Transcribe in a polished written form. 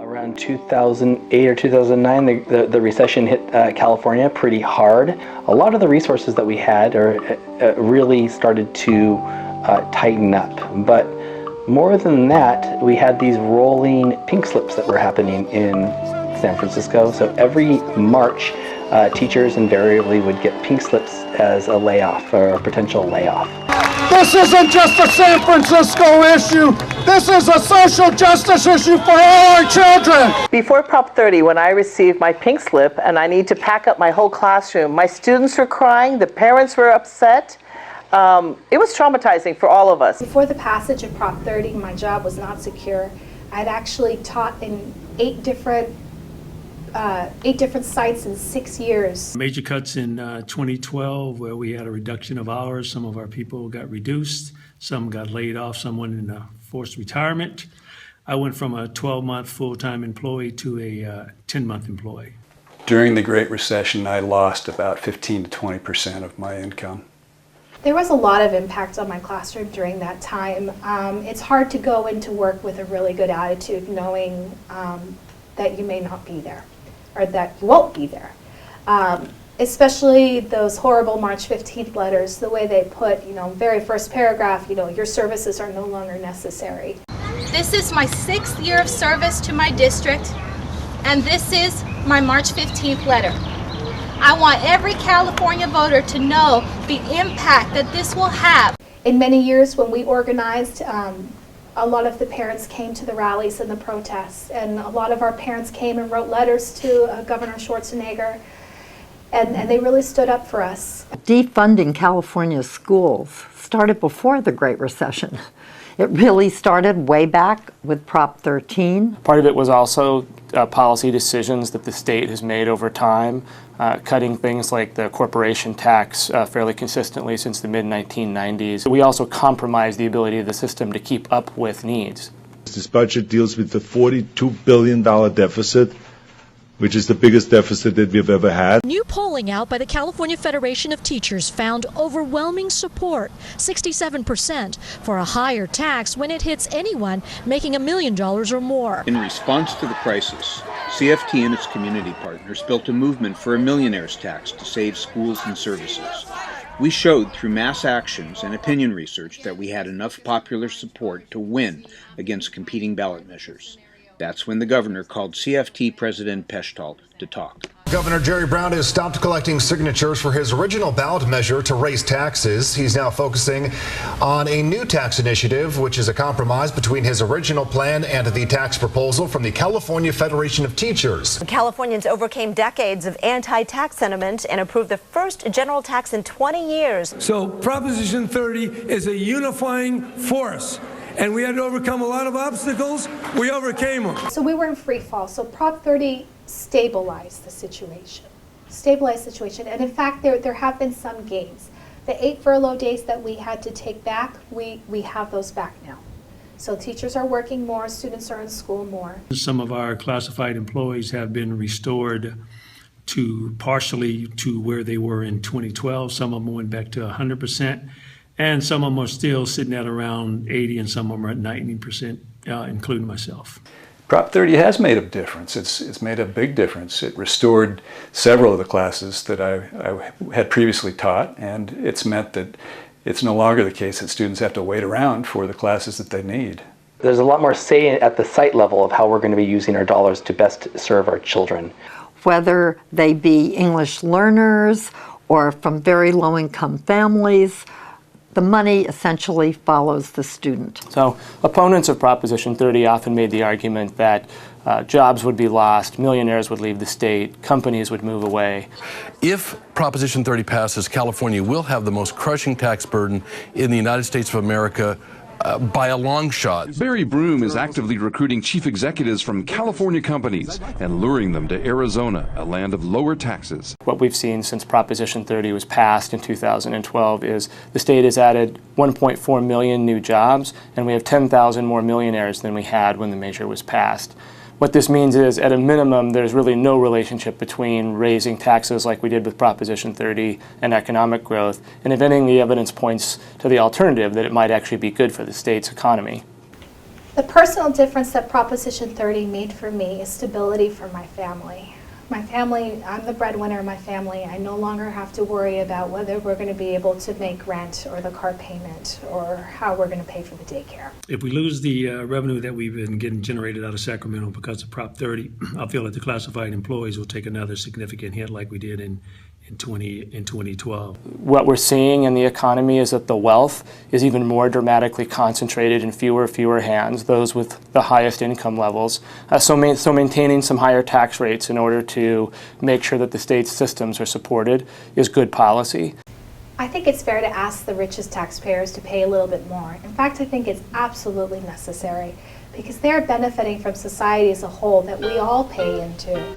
Around 2008 or 2009, the recession hit California pretty hard. A lot of the resources that we had really started to tighten up. But more than that, we had these rolling pink slips that were happening in San Francisco. So every March, teachers invariably would get pink slips as a layoff or a potential layoff. This isn't just a San Francisco issue. This is a social justice issue for all our children. Before Prop 30, when I received my pink slip and I need to pack up my whole classroom, my students were crying, the parents were upset. It was traumatizing for all of us. Before the passage of Prop 30, my job was not secure. I'd actually taught in eight different sites in 6 years. Major cuts in 2012 where we had a reduction of hours. Some of our people got reduced, some got laid off, some went into forced retirement. I went from a 12-month full-time employee to a 10-month employee. During the Great Recession, I lost about 15 to 20% of my income. There was a lot of impact on my classroom during that time. It's hard to go into work with a really good attitude knowing that you may not be there or that you won't be there. Especially those horrible March 15th letters, the way they put, very first paragraph, your services are no longer necessary. This is my 6th year of service to my district, and this is my March 15th letter. I want every California voter to know the impact that this will have. In many years when we organized, a lot of the parents came to the rallies and the protests, and a lot of our parents came and wrote letters to Governor Schwarzenegger, and they really stood up for us. Defunding California's schools started before the Great Recession. It really started way back with Prop 13. Part of it was also policy decisions that the state has made over time, cutting things like the corporation tax fairly consistently since the mid-1990s. We also compromised the ability of the system to keep up with needs. This budget deals with the $42 billion deficit, which is the biggest deficit that we've ever had. New polling out by the California Federation of Teachers found overwhelming support, 67%, for a higher tax when it hits anyone making $1 million or more. In response to the crisis, CFT and its community partners built a movement for a millionaire's tax to save schools and services. We showed through mass actions and opinion research that we had enough popular support to win against competing ballot measures. That's when the governor called CFT President Pechtold to talk. Governor Jerry Brown has stopped collecting signatures for his original ballot measure to raise taxes. He's now focusing on a new tax initiative, which is a compromise between his original plan and the tax proposal from the California Federation of Teachers. Californians overcame decades of anti-tax sentiment and approved the first general tax in 20 years. So Proposition 30 is a unifying force. And we had to overcome a lot of obstacles. We overcame them. So we were in free fall. So Prop 30 stabilized the situation. And in fact, there have been some gains. The 8 furlough days that we had to take back, we have those back now. So teachers are working more, students are in school more. Some of our classified employees have been restored partially to where they were in 2012. Some of them went back to 100%. And some of them are still sitting at around 80, and some of them are at 90%, including myself. Prop 30 has made a difference. It's made a big difference. It restored several of the classes that I had previously taught, and it's meant that it's no longer the case that students have to wait around for the classes that they need. There's a lot more say at the site level of how we're going to be using our dollars to best serve our children. Whether they be English learners or from very low-income families, the money essentially follows the student. So opponents of Proposition 30 often made the argument that jobs would be lost, millionaires would leave the state, companies would move away. If Proposition 30 passes, California will have the most crushing tax burden in the United States of America by a long shot. Barry Broom is actively recruiting chief executives from California companies and luring them to Arizona, a land of lower taxes. What we've seen since Proposition 30 was passed in 2012 is the state has added 1.4 million new jobs, and we have 10,000 more millionaires than we had when the measure was passed. What this means is, at a minimum, there's really no relationship between raising taxes like we did with Proposition 30 and economic growth. And if anything, the evidence points to the alternative, that it might actually be good for the state's economy. The personal difference that Proposition 30 made for me is stability for my family. My family, I'm the breadwinner of my family. I no longer have to worry about whether we're going to be able to make rent or the car payment or how we're going to pay for the daycare. If we lose the revenue that we've been getting generated out of Sacramento because of Prop 30, I feel that the classified employees will take another significant hit like we did in 2012. What we're seeing in the economy is that the wealth is even more dramatically concentrated in fewer hands, those with the highest income levels. So maintaining some higher tax rates in order to make sure that the state's systems are supported is good policy. I think it's fair to ask the richest taxpayers to pay a little bit more. In fact, I think it's absolutely necessary because they're benefiting from society as a whole that we all pay into.